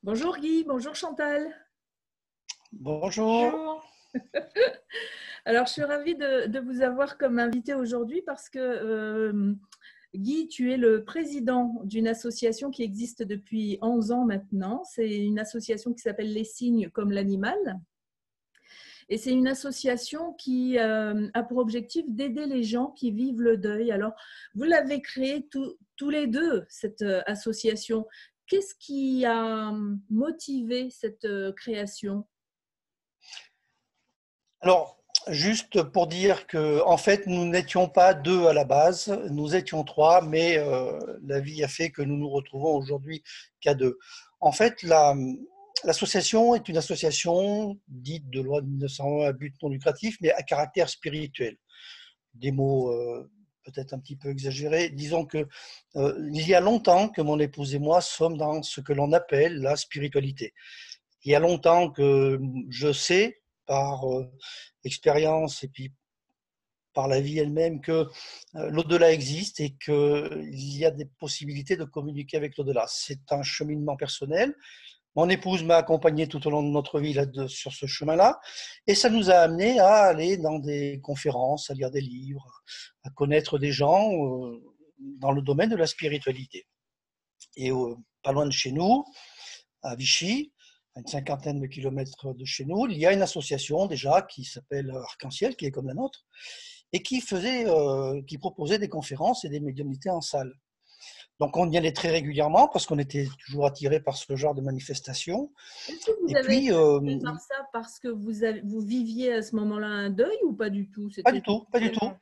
Bonjour Guy, bonjour Chantal. Bonjour. Bonjour. Alors, je suis ravie de vous avoir comme invité aujourd'hui parce que Guy, tu es le président d'une association qui existe depuis 11 ans maintenant. C'est une association qui s'appelle Les Signes comme l'animal. Et c'est une association qui a pour objectif d'aider les gens qui vivent le deuil. Alors, vous l'avez créée tous les deux, cette association. Qu'est-ce qui a motivé cette création? Alors, juste pour dire que, en fait, nous n'étions pas deux à la base, nous étions trois, mais la vie a fait que nous nous retrouvons aujourd'hui qu'à deux. En fait, l'association est une association dite de loi de 1901 à but non lucratif, mais à caractère spirituel. Des mots peut-être un petit peu exagérés. Disons que il y a longtemps que mon épouse et moi sommes dans ce que l'on appelle la spiritualité. Il y a longtemps que je sais, par expérience et puis par la vie elle-même, que l'au-delà existe et qu'il y a des possibilités de communiquer avec l'au-delà. C'est un cheminement personnel. Mon épouse m'a accompagné tout au long de notre vie sur ce chemin-là, et ça nous a amené à aller dans des conférences, à lire des livres, à connaître des gens dans le domaine de la spiritualité. Et pas loin de chez nous, à Vichy, à une cinquantaine de kilomètres de chez nous, il y a une association déjà qui s'appelle Arc-en-Ciel, qui est comme la nôtre, et qui proposait des conférences et des médiumnités en salle. Donc on y allait très régulièrement parce qu'on était toujours attiré par ce genre de manifestations. Est-ce que vous Et avez puis, été attiré par ça parce que vous viviez à ce moment-là un deuil ou pas du tout? pas C'était du tout, pas du tout. vraiment.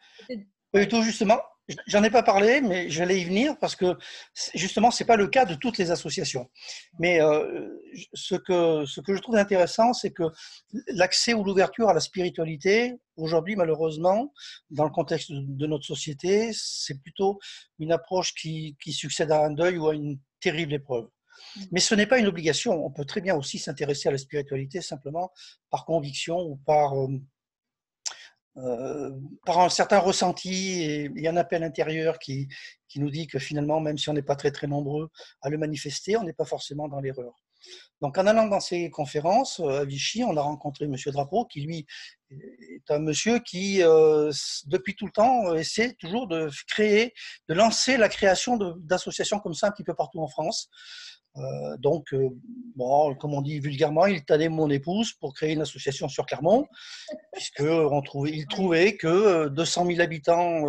Pas du Ouais. tout, justement. J'en ai pas parlé, mais j'allais y venir parce que justement, c'est pas le cas de toutes les associations. Mais ce que je trouve intéressant, c'est que l'accès ou l'ouverture à la spiritualité, aujourd'hui, malheureusement, dans le contexte de notre société, c'est plutôt une approche qui succède à un deuil ou à une terrible épreuve. Mais ce n'est pas une obligation. On peut très bien aussi s'intéresser à la spiritualité simplement par conviction ou par un certain ressenti et un appel intérieur qui nous dit que finalement, même si on n'est pas très très nombreux à le manifester, on n'est pas forcément dans l'erreur. Donc en allant dans ces conférences à Vichy, on a rencontré M. Drapeau, qui lui est un monsieur qui, depuis tout le temps, essaie toujours de créer, de lancer la création d'associations comme ça un petit peu partout en France. Donc, bon, comme on dit vulgairement, il tannait mon épouse pour créer une association sur Clermont, il Oui. trouvait que 200 000 habitants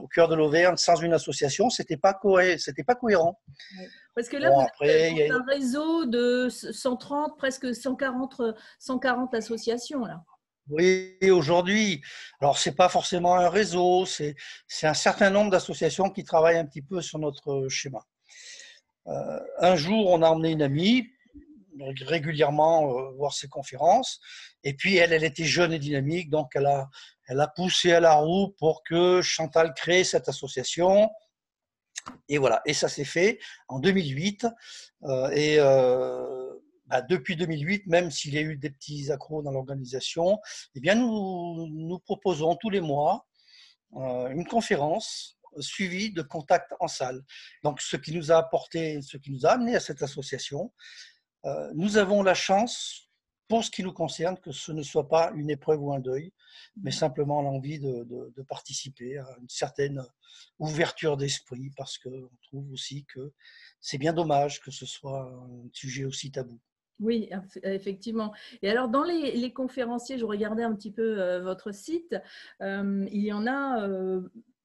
au cœur de l'Auvergne sans une association, c'était pas cohérent. Ouais. Parce que là, Bon, vous êtes après, il y dans a, un réseau de 130, presque 140 associations là. oui, aujourd'hui, alors c'est pas forcément un réseau, c'est un certain nombre d'associations qui travaillent un petit peu sur notre schéma. Un jour, on a emmené une amie régulièrement voir ses conférences. Et puis, elle était jeune et dynamique, donc elle a poussé à la roue pour que Chantal crée cette association. Et voilà, et ça s'est fait en 2008. Et bah, depuis 2008, même s'il y a eu des petits accros dans l'organisation, eh bien nous proposons tous les mois une conférence suivie de contacts en salle. Donc, ce qui nous a apporté, ce qui nous a amené à cette association, nous avons la chance, pour ce qui nous concerne, que ce ne soit pas une épreuve ou un deuil, mais simplement l'envie de participer à une certaine ouverture d'esprit, parce qu'on trouve aussi que c'est bien dommage que ce soit un sujet aussi tabou. Oui, effectivement. Et alors, dans les conférenciers, je regardais un petit peu votre site, il y en a,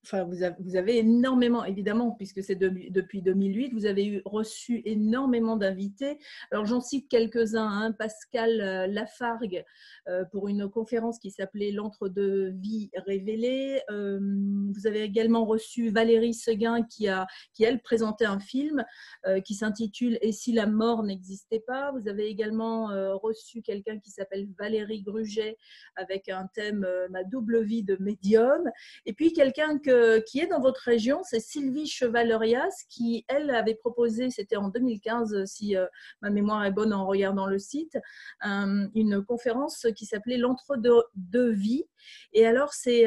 enfin, vous avez énormément, évidemment, puisque c'est depuis 2008, vous avez reçu énormément d'invités. Alors, j'en cite quelques-uns, hein, Pascal Lafargue, pour une conférence qui s'appelait L'entre-deux-vies révélées. Vous avez également reçu Valérie Seguin, qui elle, présentait un film qui s'intitule Et si la mort n'existait pas. Vous avez également reçu quelqu'un qui s'appelle Valérie Gruget avec un thème Ma double vie de médium. Et puis quelqu'un qui est dans votre région, c'est Sylvie Chevalerias qui, elle, avait proposé, c'était en 2015, si ma mémoire est bonne en regardant le site, une conférence qui s'appelait L'entre-deux vies. Et alors, c'est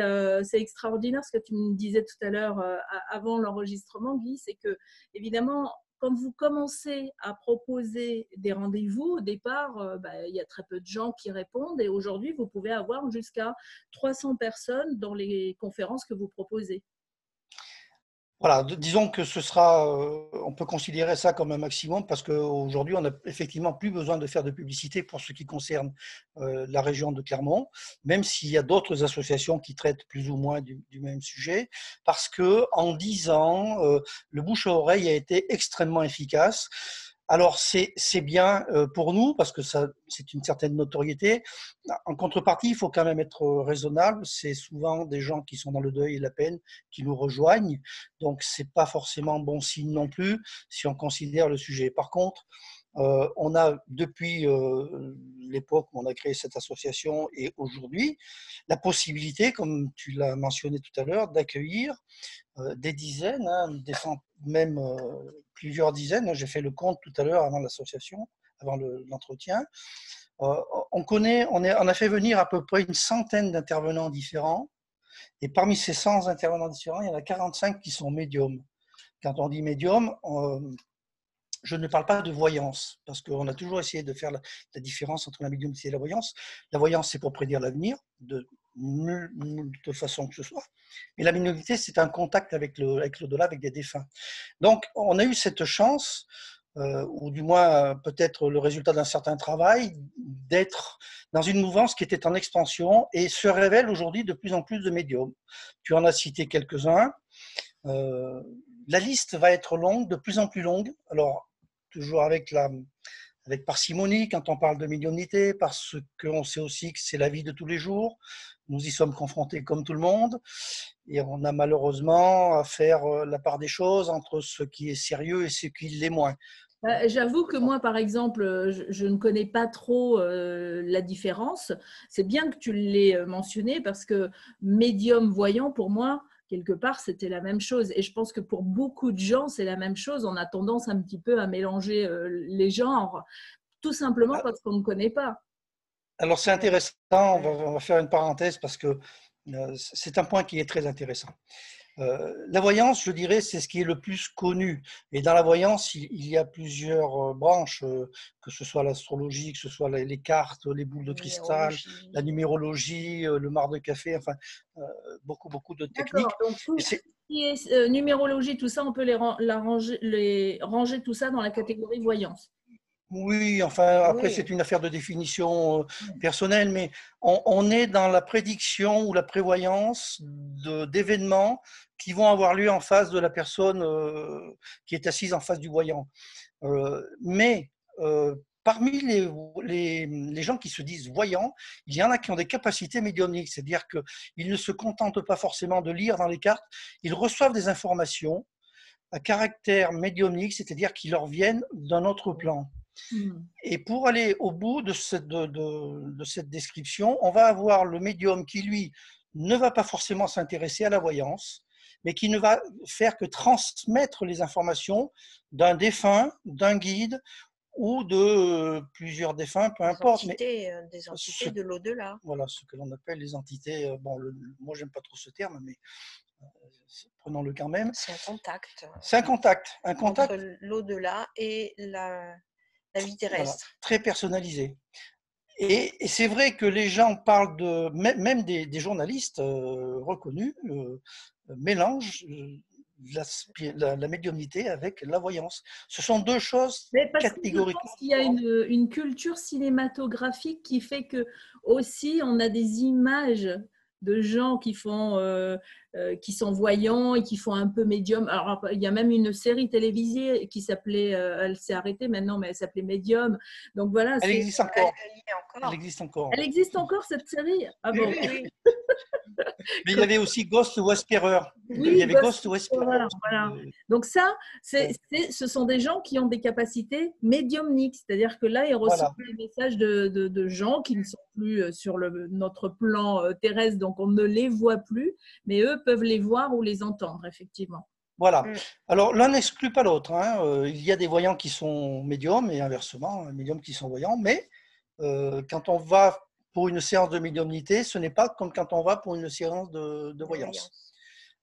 extraordinaire ce que tu me disais tout à l'heure avant l'enregistrement, Guy, c'est que, évidemment, quand vous commencez à proposer des rendez-vous, au départ, il y a très peu de gens qui répondent et aujourd'hui, vous pouvez avoir jusqu'à 300 personnes dans les conférences que vous proposez. Voilà, disons que ce sera, on peut considérer ça comme un maximum parce qu'aujourd'hui, on n'a effectivement plus besoin de faire de publicité pour ce qui concerne la région de Clermont, même s'il y a d'autres associations qui traitent plus ou moins du même sujet, parce que en 10 ans, le bouche à oreille a été extrêmement efficace. Alors c'est bien pour nous parce que ça, c'est une certaine notoriété. En contrepartie, il faut quand même être raisonnable. C'est souvent des gens qui sont dans le deuil et la peine qui nous rejoignent. Donc, ce n'est pas forcément bon signe non plus si on considère le sujet. Par contre, on a, depuis l'époque où on a créé cette association et aujourd'hui, la possibilité, comme tu l'as mentionné tout à l'heure, d'accueillir des dizaines, hein, même plusieurs dizaines. J'ai fait le compte tout à l'heure avant l'association, avant l'entretien. On a fait venir à peu près une centaine d'intervenants différents. Et parmi ces 100 intervenants différents, il y en a 45 qui sont médiums. Quand on dit médium, je ne parle pas de voyance, parce qu'on a toujours essayé de faire la différence entre la médiumnité et la voyance. La voyance, c'est pour prédire l'avenir, de façon que ce soit. Mais la médiumnité, c'est un contact avec l'au-delà, avec des défunts. Donc, on a eu cette chance, ou du moins peut-être le résultat d'un certain travail, d'être dans une mouvance qui était en expansion et se révèle aujourd'hui de plus en plus de médiums. Tu en as cité quelques-uns. La liste va être longue, de plus en plus longue. Alors, toujours avec parcimonie quand on parle de médiumnité, parce qu'on sait aussi que c'est la vie de tous les jours. Nous y sommes confrontés comme tout le monde. Et on a malheureusement à faire la part des choses entre ce qui est sérieux et ce qui l'est moins. J'avoue que moi, par exemple, je ne connais pas trop la différence. C'est bien que tu l'aies mentionné parce que médium voyant, pour moi, quelque part, c'était la même chose. Et je pense que pour beaucoup de gens, c'est la même chose. On a tendance un petit peu à mélanger les genres, tout simplement parce qu'on ne connaît pas. Alors c'est intéressant, on va faire une parenthèse parce que c'est un point qui est très intéressant. La voyance, je dirais, c'est ce qui est le plus connu. Et dans la voyance, il y a plusieurs branches, que ce soit l'astrologie, que ce soit les cartes, les boules de cristal, la numérologie, le marc de café, enfin, beaucoup de techniques. D'accord, donc tout ce qui est numérologie, tout ça, on peut ranger tout ça dans la catégorie voyance. Oui, enfin, après, Oui. c'est une affaire de définition personnelle, mais on est dans la prédiction ou la prévoyance d'événements qui vont avoir lieu en face de la personne qui est assise en face du voyant. Mais parmi les gens qui se disent voyants, il y en a qui ont des capacités médiumniques, c'est-à-dire qu'ils ne se contentent pas forcément de lire dans les cartes, ils reçoivent des informations à caractère médiumnique, c'est-à-dire qui leur viennent d'un autre plan. Et pour aller au bout de cette description, on va avoir le médium qui, lui, ne va pas forcément s'intéresser à la voyance, mais qui ne va faire que transmettre les informations d'un défunt, d'un guide ou de plusieurs défunts, peu importe. Des entités de l'au-delà. Voilà, ce que l'on appelle les entités. Bon, moi, j'aime pas trop ce terme, mais prenons-le quand même. C'est un contact. C'est un contact. Un contact entre l'au-delà et la vie terrestre. Voilà, très personnalisé. Et c'est vrai que les gens parlent de, même des journalistes reconnus, mélangent la médiumnité avec la voyance. Ce sont deux choses catégoriquement. Je pense qu'il y a une culture cinématographique qui fait que aussi on a des images de gens qui qui sont voyants et qui font un peu médium. Alors, il y a même une série télévisée qui s'appelait, elle s'est arrêtée maintenant, mais elle s'appelait Médium. Donc voilà. Elle existe encore. Elle existe encore. Elle existe encore, cette série? Ah bon? Oui. Mais il y avait aussi Ghost Whisperer. Oui, il y avait Ghost Whisperer. Voilà. Donc ça, ce sont des gens qui ont des capacités médiumniques. C'est-à-dire que là, ils reçoivent des messages de gens qui ne sont plus sur notre plan terrestre, donc on ne les voit plus, mais eux peuvent les voir ou les entendre, effectivement. Voilà. Alors, l'un n'exclut pas l'autre. Hein. Il y a des voyants qui sont médiums et inversement, médiums qui sont voyants. Mais quand on va pour une séance de médiumnité, ce n'est pas comme quand on va pour une séance de voyance.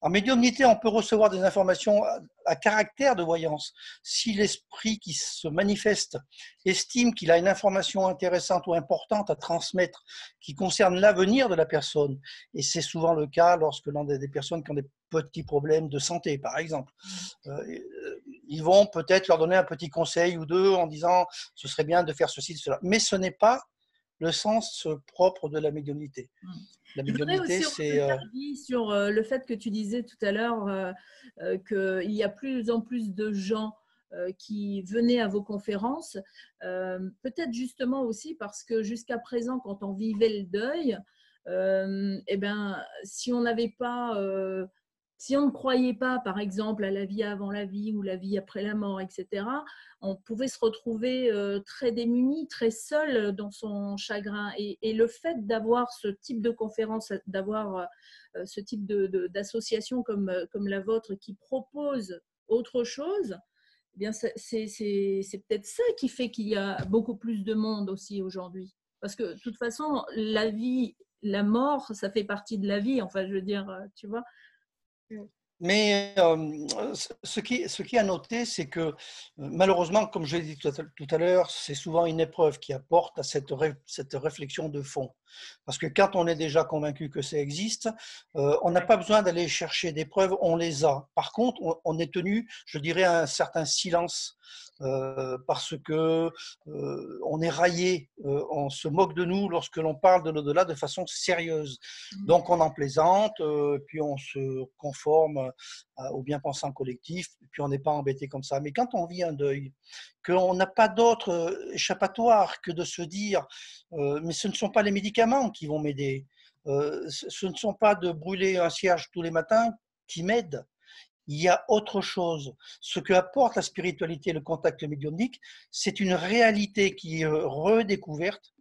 En médiumnité, on peut recevoir des informations à caractère de voyance. Si l'esprit qui se manifeste estime qu'il a une information intéressante ou importante à transmettre qui concerne l'avenir de la personne, et c'est souvent le cas lorsque l'on a des personnes qui ont des petits problèmes de santé, par exemple, ils vont peut-être leur donner un petit conseil ou deux en disant « ce serait bien de faire ceci, cela ». Mais ce n'est pas le sens propre de la médiumnité. La Je voudrais médiumnité, aussi c'est… revenir sur le fait que tu disais tout à l'heure qu'il y a plus en plus de gens qui venaient à vos conférences. Peut-être justement aussi parce que jusqu'à présent, quand on vivait le deuil, eh ben, si on n'avait pas… si on ne croyait pas, par exemple, à la vie avant la vie ou la vie après la mort, etc., on pouvait se retrouver très démuni, très seul dans son chagrin. Et le fait d'avoir ce type de conférence, d'avoir ce type d'association comme la vôtre qui propose autre chose, eh bien c'est peut-être ça qui fait qu'il y a beaucoup plus de monde aussi aujourd'hui. Parce que de toute façon, la vie, la mort, ça fait partie de la vie. Enfin, je veux dire, tu vois. Mais ce qui est à noter, c'est que malheureusement, comme je l'ai dit tout à l'heure, c'est souvent une épreuve qui apporte à cette réflexion de fond. Parce que quand on est déjà convaincu que ça existe, on n'a pas besoin d'aller chercher des preuves, on les a. Par contre, on est tenu, je dirais, à un certain silence. Parce que on est raillé, on se moque de nous lorsque l'on parle de l'au-delà de façon sérieuse. Donc on en plaisante, puis on se conforme au bien-pensant collectif, puis on n'est pas embêté comme ça. Mais quand on vit un deuil, qu'on n'a pas d'autre échappatoire que de se dire mais ce ne sont pas les médicaments qui vont m'aider, ce ne sont pas de brûler un cierge tous les matins qui m'aident. Il y a autre chose. Ce que apporte la spiritualité et le contact médiumnique, c'est une réalité qui est redécouverte.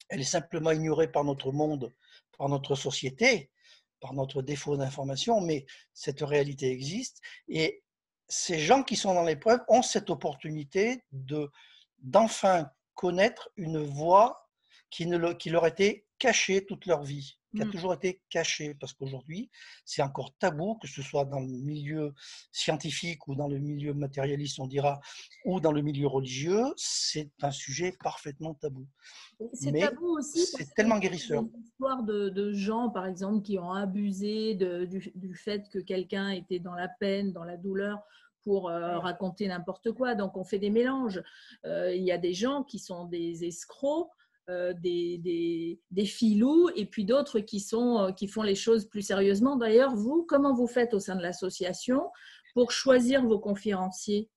Elle est simplement ignorée par notre monde, par notre société, par notre défaut d'information, mais cette réalité existe. Et ces gens qui sont dans l'épreuve ont cette opportunité d'enfin connaître une voie qui leur était cachée toute leur vie, qui a toujours été cachée, parce qu'aujourd'hui, c'est encore tabou, que ce soit dans le milieu scientifique ou dans le milieu matérialiste, on dira, ou dans le milieu religieux, c'est un sujet parfaitement tabou. C'est Mais tabou aussi parce c'est tellement qu'il y a guérisseur. des histoires de gens, par exemple, qui ont abusé du fait que quelqu'un était dans la peine, dans la douleur, pour raconter n'importe quoi. Donc, on fait des mélanges. Il y a des gens qui sont des escrocs, des filous, et puis d'autres qui font les choses plus sérieusement. D'ailleurs, vous, comment vous faites au sein de l'association pour choisir vos conférenciers?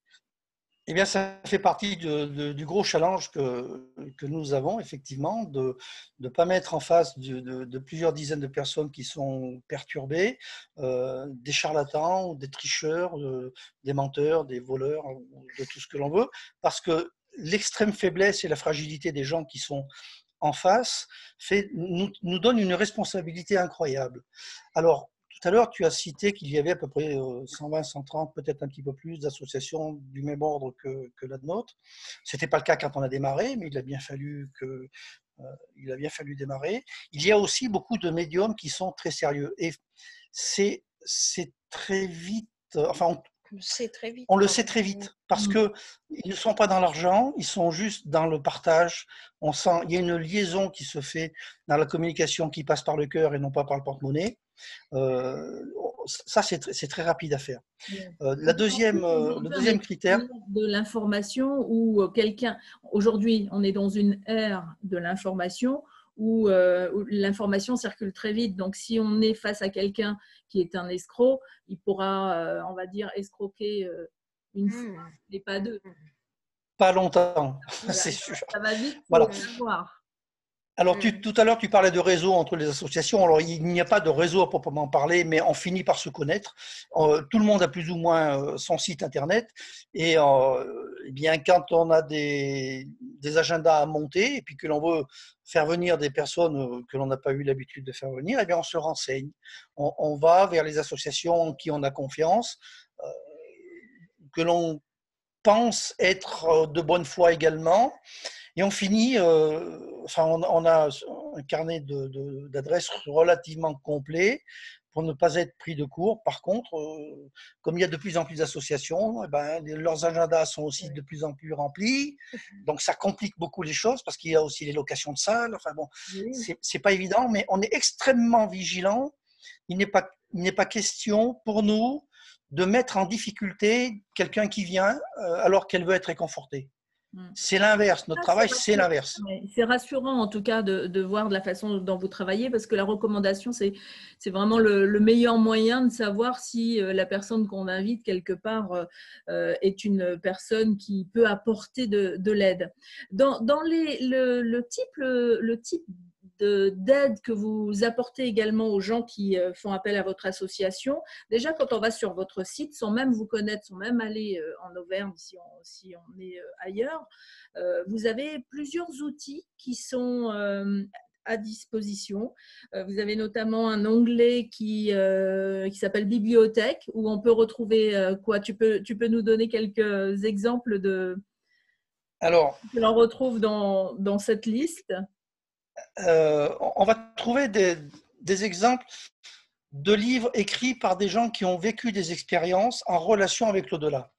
Eh bien, ça fait partie du gros challenge que nous avons, effectivement, de ne pas mettre en face de plusieurs dizaines de personnes qui sont perturbées, des charlatans, des tricheurs, des menteurs, des voleurs, de tout ce que l'on veut, parce que l'extrême faiblesse et la fragilité des gens qui sont en face nous donne une responsabilité incroyable. Alors, tout à l'heure, tu as cité qu'il y avait à peu près 120, 130, peut-être un petit peu plus d'associations du même ordre que la nôtre. Ce n'était pas le cas quand on a démarré, mais il a bien fallu démarrer. Il y a aussi beaucoup de médiums qui sont très sérieux. Et c'est très vite, enfin, on le sait très vite, parce qu'ils ne sont pas dans l'argent, ils sont juste dans le partage. On sent, il y a une liaison qui se fait dans la communication qui passe par le cœur et non pas par le porte-monnaie. Ça, c'est très rapide à faire. Le deuxième critère… De l'information où quelqu'un… Aujourd'hui, on est dans une ère de l'information où l'information circule très vite. Donc, si on est face à quelqu'un qui est un escroc, il pourra, on va dire, escroquer une fois et pas deux. Pas longtemps, c'est sûr. Ça va vite Voilà. savoir. Alors, tout à l'heure, tu parlais de réseau entre les associations. Alors, il n'y a pas de réseau à proprement parler, mais on finit par se connaître. Tout le monde a plus ou moins son site Internet. Et eh bien, quand on a des agendas à monter et puis que l'on veut faire venir des personnes que l'on n'a pas eu l'habitude de faire venir, eh bien, on se renseigne. On va vers les associations en qui on a confiance, que l'on pense être de bonne foi également. Et on finit, on a un carnet d'adresses relativement complet. pour ne pas être pris de court. Par contre, comme il y a de plus en plus d'associations, leurs agendas sont aussi de plus en plus remplis. Donc, ça complique beaucoup les choses parce qu'il y a aussi les locations de salles. Enfin bon, c'est pas évident, mais on est extrêmement vigilant. Il n'est pas question pour nous de mettre en difficulté quelqu'un qui vient alors qu'elle veut être réconfortée. C'est l'inverse. Notre travail, c'est l'inverse. C'est rassurant, en tout cas, de voir de la façon dont vous travaillez, parce que la recommandation, c'est vraiment le meilleur moyen de savoir si la personne qu'on invite, quelque part, est une personne qui peut apporter de l'aide. Dans le type d'aide que vous apportez également aux gens qui font appel à votre association. Déjà, quand on va sur votre site, sans même vous connaître, sans même aller en Auvergne, si on est ailleurs, vous avez plusieurs outils qui sont à disposition. Vous avez notamment un onglet qui s'appelle Bibliothèque, où on peut retrouver quoi? Tu peux nous donner quelques exemples que l'on retrouve dans cette liste? On va trouver des exemples de livres écrits par des gens qui ont vécu des expériences en relation avec l'au-delà.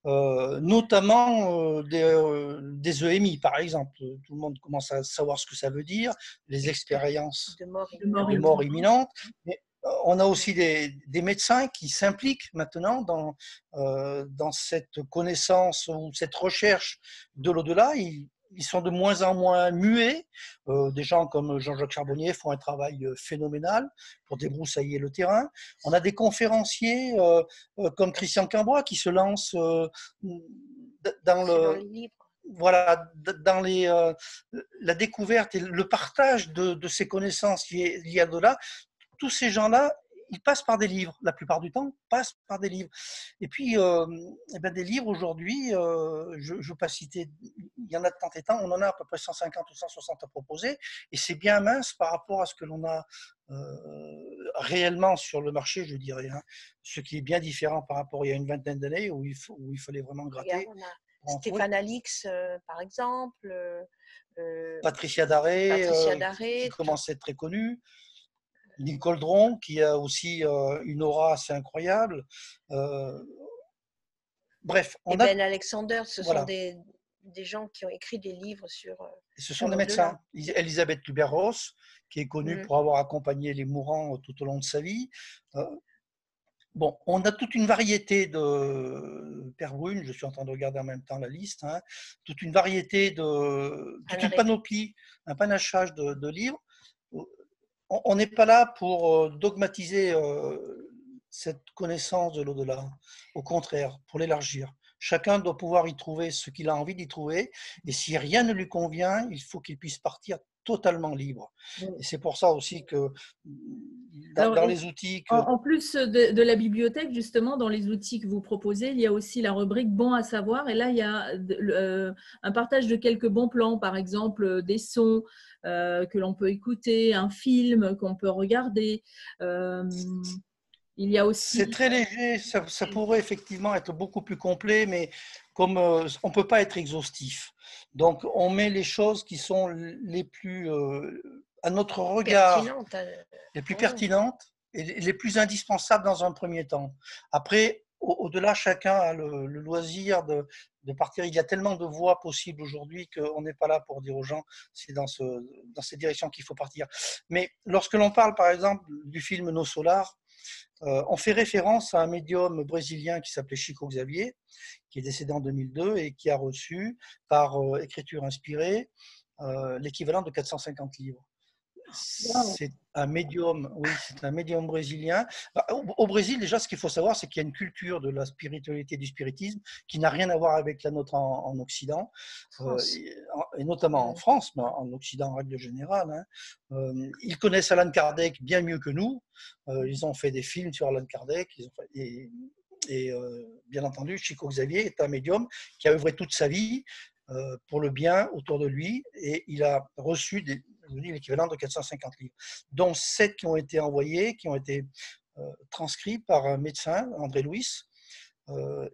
Notamment des EMI, par exemple. Tout le monde commence à savoir ce que ça veut dire, les expériences de mort imminente. Mais on a aussi des médecins qui s'impliquent maintenant dans cette connaissance ou cette recherche de l'au-delà. Ils sont de moins en moins muets. Des gens comme Jean-Jacques Charbonnier font un travail phénoménal pour débroussailler le terrain. On a des conférenciers comme Christian Cambrois qui se lance dans la découverte et le partage de ces connaissances liées à l'au-delà. Tous ces gens-là, ils passent par des livres, la plupart du temps, passent par des livres. Et puis, des livres aujourd'hui, je ne veux pas citer, il y en a de temps et temps, on en a à peu près 150 ou 160 à proposer, et c'est bien mince par rapport à ce que l'on a réellement sur le marché, je dirais. Hein. Ce qui est bien différent par rapport à il y a une vingtaine d'années où il fallait vraiment gratter. Stéphane Alix, par exemple. Patricia Daré, qui commence à être très connue. Nicole Dron, qui a aussi une aura assez incroyable. Bref, Ben Alexander, ce sont des gens qui ont écrit des livres sur. Et ce sont des médecins. Elisabeth Kubler-Ross, qui est connue pour avoir accompagné les mourants tout au long de sa vie. Bon, on a toute une variété de Père Brune, je suis en train de regarder en même temps la liste, hein, toute une une panoplie, un panachage de livres. On n'est pas là pour dogmatiser cette connaissance de l'au-delà. Au contraire, pour l'élargir. Chacun doit pouvoir y trouver ce qu'il a envie d'y trouver. Et si rien ne lui convient, il faut qu'il puisse partir totalement libre. Et c'est pour ça aussi que dans les outils… En plus de la bibliothèque, justement, dans les outils que vous proposez, il y a aussi la rubrique bons à savoir. Et là, il y a un partage de quelques bons plans, par exemple des sons que l'on peut écouter, un film qu'on peut regarder. Il y a aussi… C'est très léger, ça pourrait effectivement être beaucoup plus complet, mais comme on ne peut pas être exhaustif. Donc, on met les choses qui sont les plus, à notre regard, les plus pertinentes et les plus indispensables dans un premier temps. Après, au-delà, chacun a le loisir de partir. Il y a tellement de voies possibles aujourd'hui qu'on n'est pas là pour dire aux gens c'est dans cette direction qu'il faut partir. Mais lorsque l'on parle, par exemple, du film Nos Solars, on fait référence à un médium brésilien qui s'appelait Chico Xavier, qui est décédé en 2002 et qui a reçu, par écriture inspirée, l'équivalent de 450 livres. C'est un médium, oui, c'est un médium brésilien. Au Brésil, déjà, ce qu'il faut savoir, c'est qu'il y a une culture de la spiritualité, du spiritisme, qui n'a rien à voir avec la nôtre en Occident, et notamment en France, mais en Occident en règle générale. Hein. Ils connaissent Allan Kardec bien mieux que nous. Ils ont fait des films sur Allan Kardec. Bien entendu, Chico Xavier est un médium qui a œuvré toute sa vie pour le bien autour de lui, et il a reçu l'équivalent de 450 livres, dont 7 qui ont été envoyés, qui ont été transcrits par un médecin, André Louis,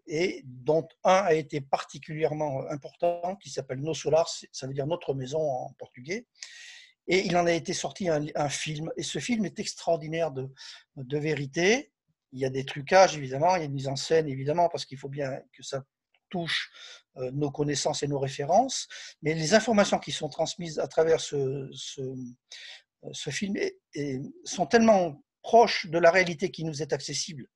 et dont un a été particulièrement important, qui s'appelle Nos Solars, ça veut dire notre maison en portugais. Et il en a été sorti un film. Et ce film est extraordinaire de vérité. Il y a des trucages, évidemment, il y a une mise en scène, évidemment, parce qu'il faut bien que ça touche nos connaissances et nos références. Mais les informations qui sont transmises à travers ce film sont tellement proches de la réalité qui nous est accessible.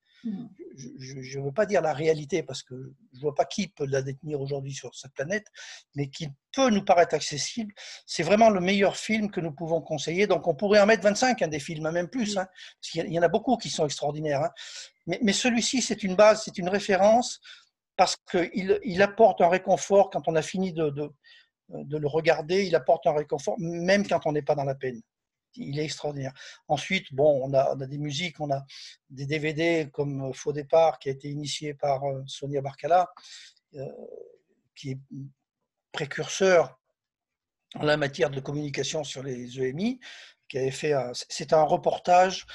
Je ne veux pas dire la réalité parce que je ne vois pas qui peut la détenir aujourd'hui sur cette planète, mais qui peut nous paraître accessible. C'est vraiment le meilleur film que nous pouvons conseiller. Donc on pourrait en mettre 25, des films, même plus, parce qu'il y en a beaucoup qui sont extraordinaires. Mais celui-ci, c'est une base, c'est une référence parce qu'il apporte un réconfort quand on a fini de le regarder. Il apporte un réconfort même quand on n'est pas dans la peine. Il est extraordinaire. Ensuite, bon, on a des musiques, on a des DVD comme Faux Départ, qui a été initié par Sonia Barcala, qui est précurseur en la matière de communication sur les EMI, qui avait fait, c'est un reportage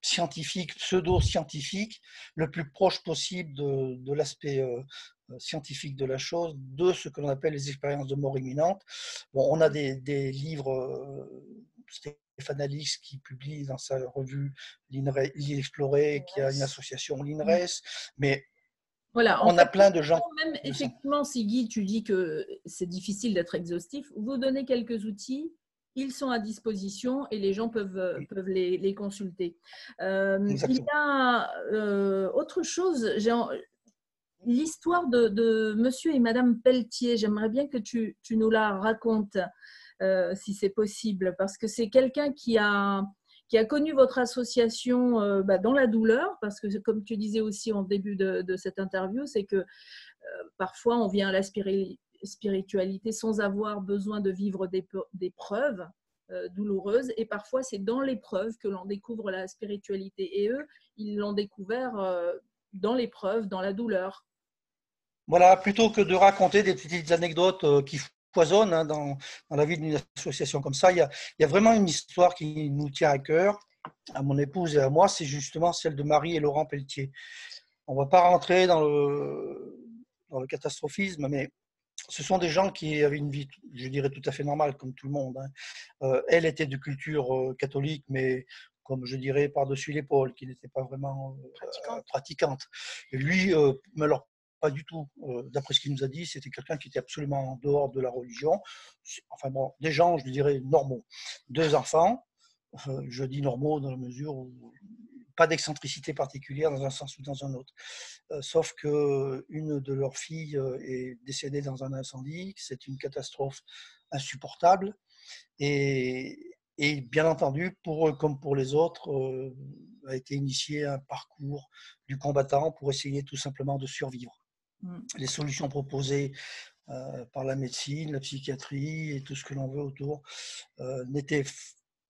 scientifique, pseudo-scientifique, le plus proche possible de l'aspect scientifique de la chose, de ce que l'on appelle les expériences de mort imminente. Bon, on a des livres, Stéphane Alix qui publie dans sa revue L'Île Explorée, qui a une association l'INRES, mais voilà, on a plein de gens. Même effectivement, Siggy, tu dis que c'est difficile d'être exhaustif. Vous donnez quelques outils, ils sont à disposition et les gens peuvent les consulter. Il y a autre chose, l'histoire de Monsieur et Madame Pelletier. J'aimerais bien que tu nous la racontes, si c'est possible, parce que c'est quelqu'un qui a connu votre association dans la douleur, parce que comme tu disais aussi en début de cette interview, c'est que parfois on vient à la spiritualité sans avoir besoin de vivre des preuves douloureuses, et parfois c'est dans l'épreuve que l'on découvre la spiritualité, et eux, ils l'ont découvert dans l'épreuve, dans la douleur. Voilà, plutôt que de raconter des petites anecdotes qui foisonnent dans la vie d'une association comme ça, il y a vraiment une histoire qui nous tient à cœur, à mon épouse et à moi, c'est justement celle de Marie et Laurent Pelletier. On ne va pas rentrer dans le catastrophisme, mais ce sont des gens qui avaient une vie, je dirais, tout à fait normale, comme tout le monde. Elle était de culture catholique, mais comme je dirais, par-dessus l'épaule, qui n'était pas vraiment pratiquante. Et lui, alors, pas du tout. D'après ce qu'il nous a dit, c'était quelqu'un qui était absolument en dehors de la religion. Enfin bon, des gens, je dirais, normaux. 2 enfants, je dis normaux dans la mesure où pas d'excentricité particulière dans un sens ou dans un autre. Sauf qu'une de leurs filles est décédée dans un incendie, c'est une catastrophe insupportable. Et bien entendu, pour eux comme pour les autres, a été initié un parcours du combattant pour essayer tout simplement de survivre. Les solutions proposées par la médecine, la psychiatrie et tout ce que l'on veut autour n'étaient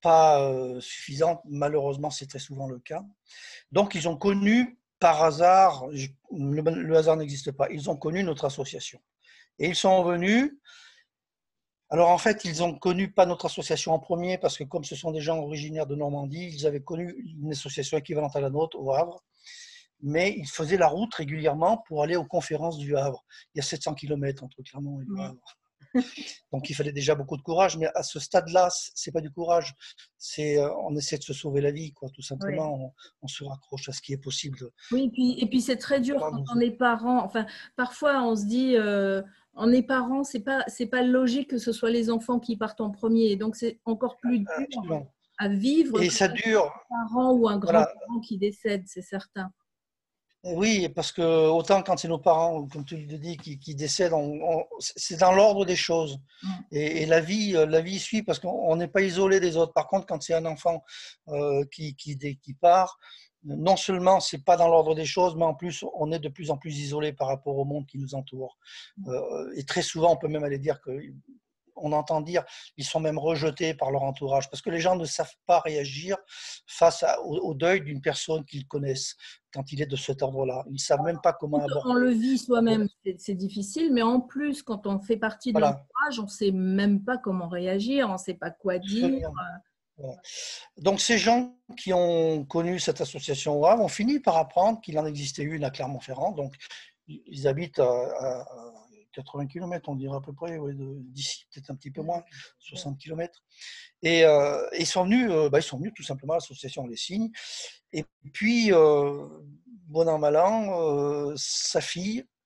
pas suffisantes. Malheureusement, c'est très souvent le cas. Donc, ils ont connu par hasard, le hasard n'existe pas, ils ont connu notre association. Et ils sont venus. Alors, en fait, ils ont connu pas notre association en premier, parce que comme ce sont des gens originaires de Normandie, ils avaient connu une association équivalente à la nôtre au Havre, mais ils faisaient la route régulièrement pour aller aux conférences du Havre. Il y a 700 km entre Clermont et le Havre. Donc, il fallait déjà beaucoup de courage, mais à ce stade-là, c'est pas du courage, on essaie de se sauver la vie, quoi, tout simplement. Oui. On se raccroche à ce qui est possible. Oui, et puis c'est très dur quand on est parent. Enfin, parfois, on se dit, on est parent, c'est pas logique que ce soit les enfants qui partent en premier. Donc, c'est encore plus dur à vivre. Et ça dure. Un parent ou un grand-parent qui décède, c'est certain. Oui, parce que autant quand c'est nos parents, comme tu le dis, qui décèdent, c'est dans l'ordre des choses. Et la vie suit parce qu'on n'est pas isolé des autres. Par contre, quand c'est un enfant qui part, non seulement c'est pas dans l'ordre des choses, mais en plus on est de plus en plus isolé par rapport au monde qui nous entoure. Et très souvent, on peut même aller dire que on entend dire qu'ils sont même rejetés par leur entourage, parce que les gens ne savent pas réagir face au deuil d'une personne qu'ils connaissent quand il est de cet ordre-là. Ils ne savent même pas comment aborder. On le vit soi-même, c'est difficile, mais en plus, quand on fait partie de l'entourage, on ne sait même pas comment réagir, on ne sait pas quoi dire. Voilà. Donc ces gens qui ont connu cette association au Havre ont fini par apprendre qu'il en existait une à Clermont-Ferrand. Donc ils habitent à 80 km, on dirait à peu près, ouais, d'ici, peut-être un petit peu moins, 60 km. Et ils sont venus tout simplement à l'association Les Signes. Et puis, bon an, mal an,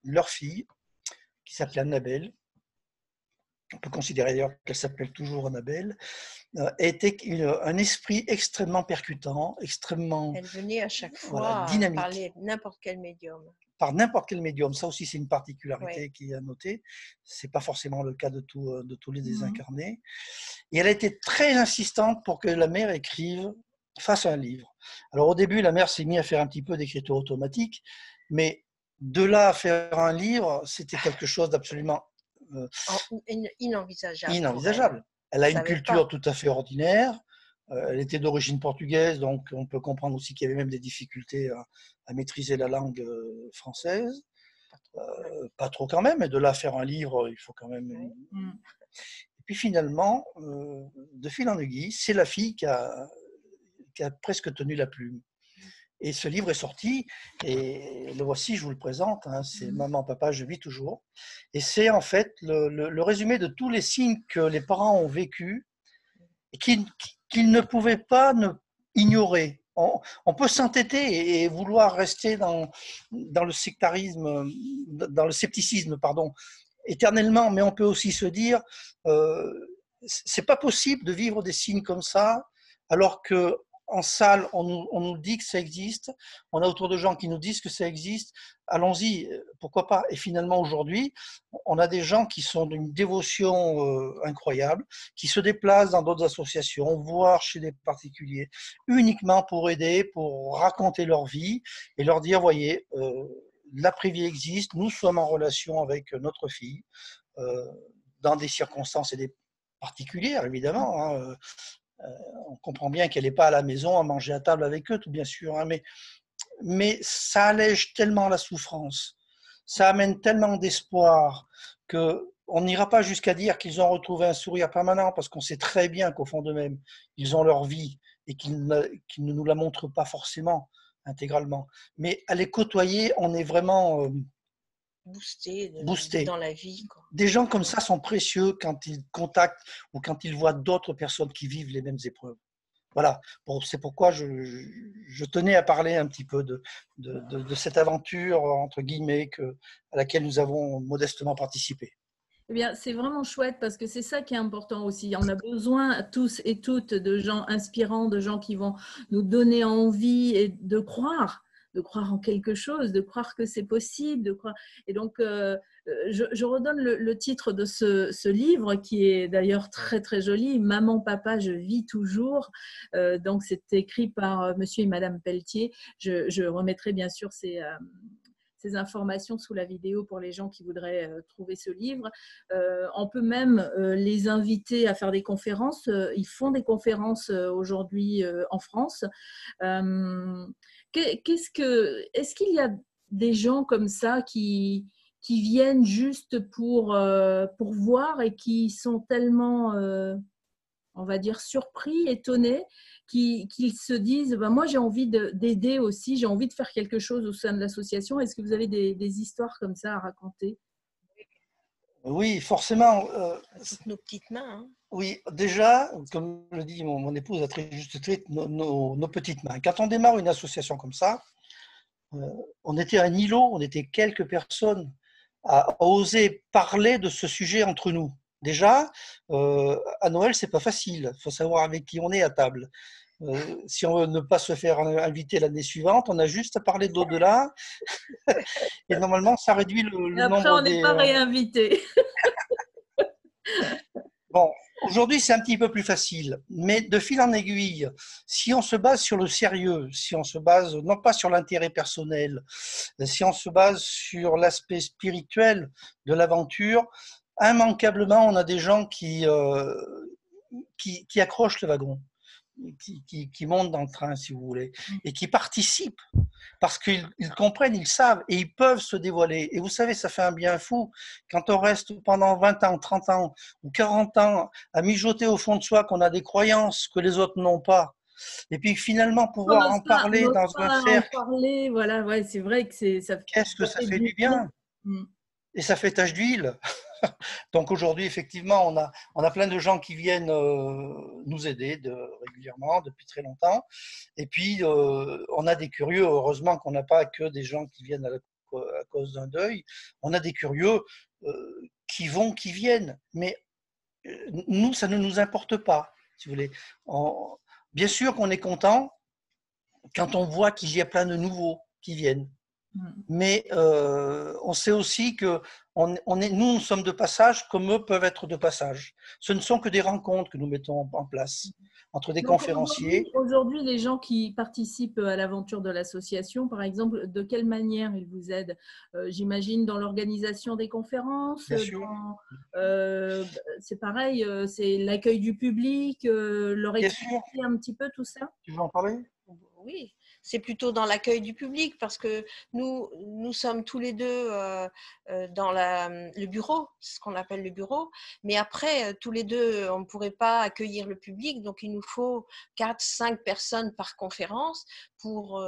leur fille, qui s'appelait Annabelle, on peut considérer d'ailleurs qu'elle s'appelle toujours Annabelle, était un esprit extrêmement percutant, extrêmement Elle venait à chaque voilà, fois dynamique. parler n'importe quel médium. Par n'importe quel médium. Ça aussi, c'est une particularité Ouais. qui est à noter. Ce n'est pas forcément le cas de tous les désincarnés. Et elle a été très insistante pour que la mère fasse un livre. Alors au début, la mère s'est mise à faire un petit peu d'écriture automatique, mais de là à faire un livre, c'était quelque chose d'absolument Inenvisageable. inenvisageable. Elle a une culture tout à fait ordinaire. Elle était d'origine portugaise, donc on peut comprendre aussi qu'il y avait même des difficultés à maîtriser la langue française. Pas trop quand même, mais de là à faire un livre, il faut quand même. Et puis finalement, de fil en aiguille, c'est la fille qui a presque tenu la plume. Et ce livre est sorti, et le voici, je vous le présente, hein, c'est Maman, Papa, je vis toujours. Et c'est en fait le résumé de tous les signes que les parents ont vécus et qu'ils ne pouvaient pas ignorer. On peut s'entêter et vouloir rester dans le sectarisme, dans le scepticisme, pardon, éternellement, mais on peut aussi se dire, c'est pas possible de vivre des signes comme ça, alors que en salle, on nous dit que ça existe, on a autour de gens qui nous disent que ça existe, allons-y, pourquoi pas. Et finalement, aujourd'hui, on a des gens qui sont d'une dévotion incroyable, qui se déplacent dans d'autres associations, voire chez des particuliers, uniquement pour aider, pour raconter leur vie et leur dire, voyez, l'après-vie existe, nous sommes en relation avec notre fille, dans des circonstances et des particulières, évidemment, hein. On comprend bien qu'elle n'est pas à la maison à manger à table avec eux, tout bien sûr, hein, mais ça allège tellement la souffrance, ça amène tellement d'espoir qu'on n'ira pas jusqu'à dire qu'ils ont retrouvé un sourire permanent, parce qu'on sait très bien qu'au fond d'eux-mêmes, ils ont leur vie et qu'ils ne nous la montrent pas forcément intégralement. Mais à les côtoyer, on est vraiment boosté dans la vie, quoi. Des gens comme ça sont précieux quand ils contactent ou quand ils voient d'autres personnes qui vivent les mêmes épreuves. Voilà, c'est pourquoi je tenais à parler un petit peu de cette aventure, entre guillemets, à laquelle nous avons modestement participé. Eh bien, c'est vraiment chouette parce que c'est ça qui est important aussi. On a besoin tous et toutes de gens inspirants, de gens qui vont nous donner envie et de croire en quelque chose, de croire que c'est possible, de croire. Et donc, je redonne le titre de ce livre qui est d'ailleurs très très joli. Maman, papa, je vis toujours. Donc, c'est écrit par Monsieur et Madame Pelletier. Je remettrai bien sûr ces informations sous la vidéo pour les gens qui voudraient trouver ce livre. On peut même les inviter à faire des conférences. Ils font des conférences aujourd'hui en France. Est-ce qu'il y a des gens comme ça qui viennent juste pour voir et qui sont tellement, on va dire, surpris, étonnés, qu'ils se disent moi j'ai envie d'aider aussi, j'ai envie de faire quelque chose au sein de l'association. Est-ce que vous avez des histoires comme ça à raconter? Oui, forcément. Toutes nos petites mains. Hein. Oui, déjà, comme le dit mon épouse a très juste dit, nos petites mains. Quand on démarre une association comme ça, on était un îlot, on était quelques personnes à oser parler de ce sujet entre nous. Déjà, à Noël, c'est pas facile. Il faut savoir avec qui on est à table. Si on veut ne pas se faire inviter l'année suivante, on a juste à parler de l'au-delà. Et normalement, ça réduit le nombre des... Après, on n'est pas réinvité. Bon, aujourd'hui, c'est un petit peu plus facile. Mais de fil en aiguille, si on se base sur le sérieux, si on se base non pas sur l'intérêt personnel, si on se base sur l'aspect spirituel de l'aventure, immanquablement, on a des gens qui accrochent le wagon, qui montent dans le train, si vous voulez, et qui participent parce qu'ils comprennent, ils savent et ils peuvent se dévoiler. Et vous savez, ça fait un bien fou quand on reste pendant 20 ans, 30 ans ou 40 ans à mijoter au fond de soi qu'on a des croyances que les autres n'ont pas. Et puis finalement, pouvoir en parler dans un cercle. Voilà, ouais, c'est vrai que ça Qu'est-ce que ça fait du bien? et ça fait tache d'huile. Donc aujourd'hui, effectivement, on a plein de gens qui viennent nous aider régulièrement, depuis très longtemps. Et puis, on a des curieux, heureusement qu'on n'a pas que des gens qui viennent à cause d'un deuil. On a des curieux qui vont, qui viennent. Mais nous, ça ne nous importe pas, si vous voulez. Bien sûr qu'on est content quand on voit qu'il y a plein de nouveaux qui viennent. Mais on sait aussi que nous sommes de passage comme eux peuvent être de passage. Ce ne sont que des rencontres que nous mettons en place entre des conférenciers. Aujourd'hui, les gens qui participent à l'aventure de l'association, par exemple, de quelle manière ils vous aident? J'imagine dans l'organisation des conférences. Bien sûr. C'est pareil, c'est l'accueil du public, leur expliquer un petit peu tout ça. Tu veux en parler? Oui, c'est plutôt dans l'accueil du public parce que nous sommes tous les deux dans le bureau, c'est ce qu'on appelle le bureau. Mais après, tous les deux, on ne pourrait pas accueillir le public. Donc, il nous faut 4-5 personnes par conférence pour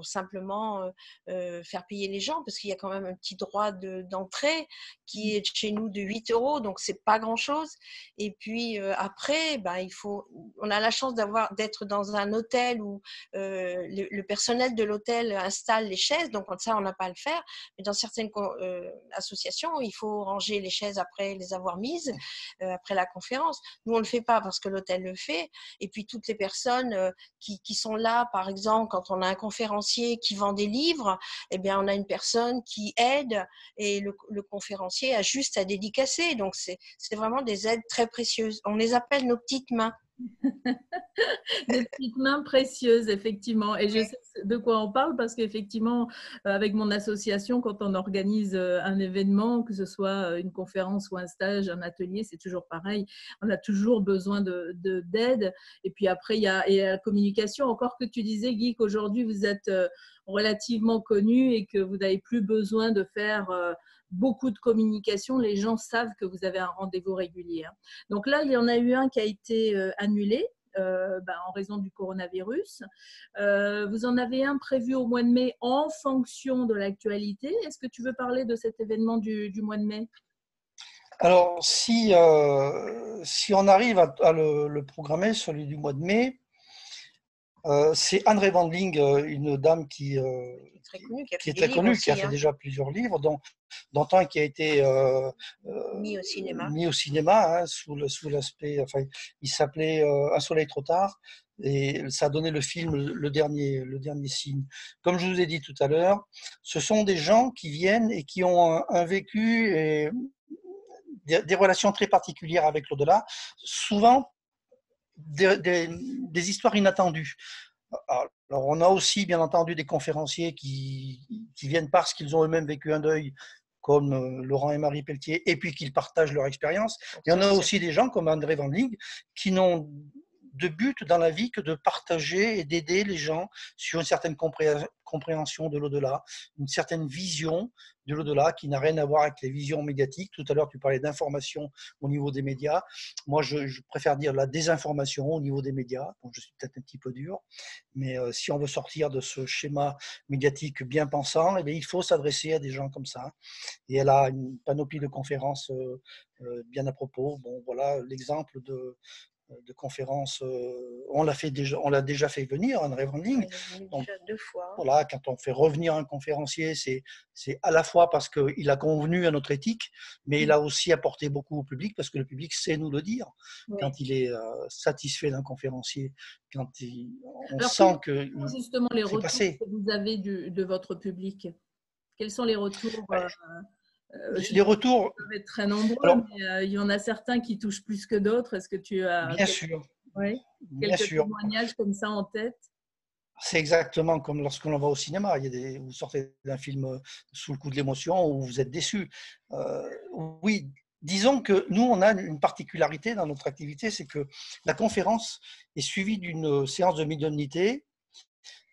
simplement faire payer les gens parce qu'il y a quand même un petit droit d'entrée qui est chez nous de 8 €. Donc, ce n'est pas grand-chose. Et puis, après, on a la chance d'être dans un hôtel où le personnel de l'hôtel installe les chaises, donc ça, on n'a pas à le faire. Mais dans certaines associations, il faut ranger les chaises après les avoir mises, après la conférence. Nous, on ne le fait pas parce que l'hôtel le fait. Et puis, toutes les personnes qui sont là, par exemple, quand on a un conférencier qui vend des livres, eh bien, on a une personne qui aide et le conférencier a juste à dédicacer. Donc, c'est vraiment des aides très précieuses. On les appelle nos petites mains. Des petites mains précieuses, effectivement. Et je sais de quoi on parle parce qu'effectivement, avec mon association, quand on organise un événement, que ce soit une conférence ou un stage, un atelier, c'est toujours pareil. On a toujours besoin d'aide. Et puis après, il y a la communication. Encore que tu disais, Guy, qu'aujourd'hui, vous êtes relativement connu et que vous n'avez plus besoin de faire beaucoup de communication. Les gens savent que vous avez un rendez-vous régulier. Donc là, il y en a eu un qui a été annulé. En raison du coronavirus. Vous en avez un prévu au mois de mai en fonction de l'actualité. Est-ce que tu veux parler de cet événement du mois de mai? Alors, si on arrive à le programmer, celui du mois de mai, c'est Anne Revendling, une dame qui est très connue, qui a fait déjà plusieurs livres, dont un qui a été mis au cinéma sous l'aspect, enfin, il s'appelait Un soleil trop tard, et ça a donné le film le dernier signe. Comme je vous ai dit tout à l'heure, ce sont des gens qui viennent et qui ont un vécu et des relations très particulières avec l'au-delà, souvent des histoires inattendues. Alors, on a aussi, bien entendu, des conférenciers qui viennent parce qu'ils ont eux-mêmes vécu un deuil, comme Laurent et Marie Pelletier, et puis qu'ils partagent leur expérience. Et on a aussi des gens comme André Van Ling qui n'ont de but dans la vie que de partager et d'aider les gens sur une certaine compréhension de l'au-delà, une certaine vision de l'au-delà qui n'a rien à voir avec les visions médiatiques. Tout à l'heure, tu parlais d'information au niveau des médias. Moi, je préfère dire la désinformation au niveau des médias. Bon, je suis peut-être un petit peu dur, mais si on veut sortir de ce schéma médiatique bien pensant, eh bien, il faut s'adresser à des gens comme ça. Et elle a une panoplie de conférences bien à propos. Bon, voilà l'exemple de conférences. On l'a déjà fait venir, Anne Revendling. Donc, déjà 2 fois. Voilà, quand on fait revenir un conférencier, c'est à la fois parce qu'il a convenu à notre éthique, mais il a aussi apporté beaucoup au public parce que le public sait nous le dire. Oui. Quand il est satisfait d'un conférencier, quand on sent que justement les retours que vous avez de votre public. Quels sont les retours les retours peuvent être très nombreux, mais il y en a certains qui touchent plus que d'autres. Est-ce que tu as quelques témoignages comme ça en tête? C'est exactement comme lorsqu'on va au cinéma. Vous sortez d'un film sous le coup de l'émotion ou vous êtes déçu. Oui, disons que nous, on a une particularité dans notre activité, c'est que la conférence est suivie d'une séance de médiumnité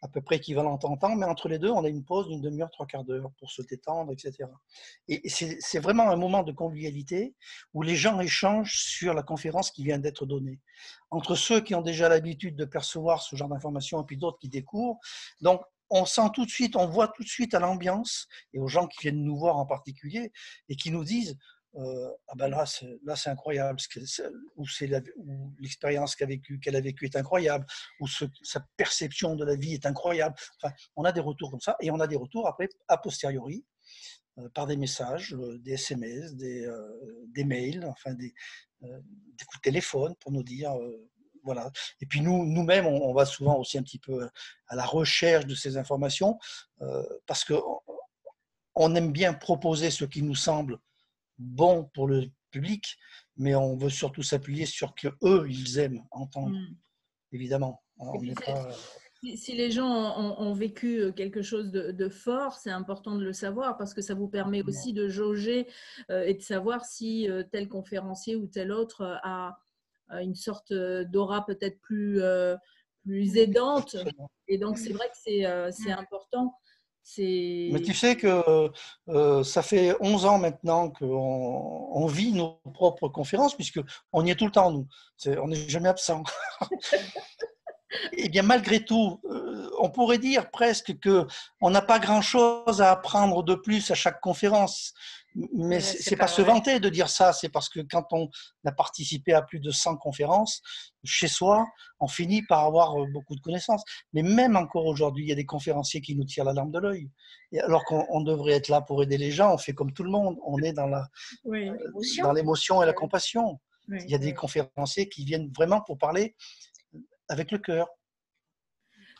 à peu près équivalente en temps, mais entre les deux, on a une pause d'une demi-heure, 3/4 d'heure pour se détendre, etc. Et c'est vraiment un moment de convivialité où les gens échangent sur la conférence qui vient d'être donnée. Entre ceux qui ont déjà l'habitude de percevoir ce genre d'informations et puis d'autres qui découvrent. Donc, on sent tout de suite, on voit tout de suite à l'ambiance et aux gens qui viennent nous voir en particulier et qui nous disent ah ben là c'est incroyable, ou l'expérience qu'elle a vécue est incroyable, ou sa perception de la vie est incroyable. Enfin, on a des retours comme ça et on a des retours après a posteriori par des messages, des SMS, des mails, enfin des coups de téléphone pour nous dire voilà. Et puis nous-mêmes, on va souvent aussi un petit peu à la recherche de ces informations parce qu'on aime bien proposer ce qui nous semble bon pour le public, mais on veut surtout s'appuyer sur que eux ils aiment entendre, évidemment. Alors, si les gens ont vécu quelque chose de fort, c'est important de le savoir parce que ça vous permet aussi de jauger et de savoir si tel conférencier ou tel autre a une sorte d'aura peut-être plus aidante. Et donc, c'est vrai que c'est important. Mais tu sais que ça fait 11 ans maintenant qu'on vit nos propres conférences, puisqu'on y est tout le temps, nous. On n'est jamais absent. Et bien, malgré tout, on pourrait dire presque qu'on n'a pas grand-chose à apprendre de plus à chaque conférence. Mais ce n'est pas se vanter de dire ça, c'est parce que quand on a participé à plus de 100 conférences, chez soi, on finit par avoir beaucoup de connaissances. Mais même encore aujourd'hui, il y a des conférenciers qui nous tirent la larme de l'œil. Alors qu'on devrait être là pour aider les gens, on fait comme tout le monde, on est dans l'émotion et la compassion. Il y a des conférenciers qui viennent vraiment pour parler avec le cœur.